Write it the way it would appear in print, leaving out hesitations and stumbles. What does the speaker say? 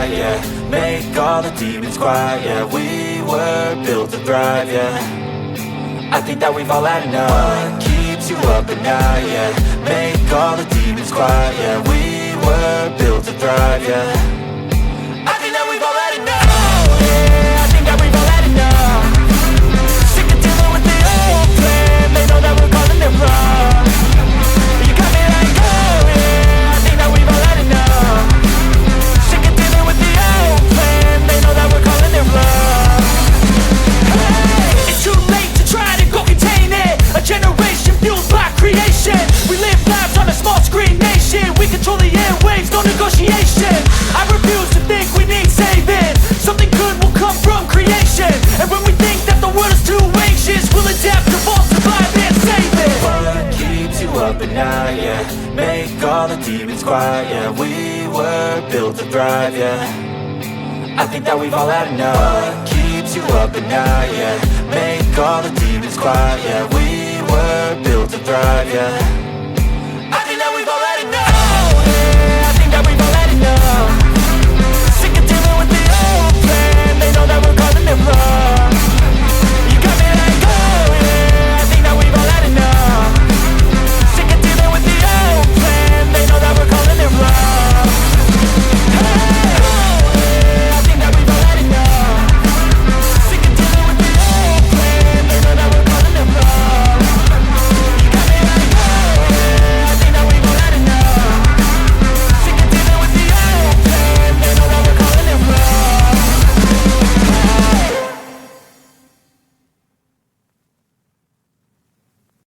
night, yeah. Make all the demons quiet, yeah. We were built to thrive, yeah. I think that we've all had enough. What keeps you up at night, yeah. Make all the demons quiet, yeah. We were built to thrive, yeah. I think that we've all had enough. Oh yeah, I think that we've all had enough. Sick of dealing with the old plan. They know that we're calling it wrong. You got me like, oh yeah, I think that we've all had enough. Sick of dealing with the old plan. They know that we're calling it wrong. Hey, it's too late to try to go contain it. A generation fueled by creation. We live lives on a small screen nation. We control the airwaves, no negotiation. I refuse to think we need saving. Something good will come from creation. And when we think that the world is too anxious, we'll adapt, evolve, survive and save it. What keeps you up at night, yeah. Make all the demons quiet, yeah. We were built to thrive, yeah. I think that we've all had enough. What keeps you up at night, yeah. Make all the demons quiet, yeah. We were built to thrive, yeah.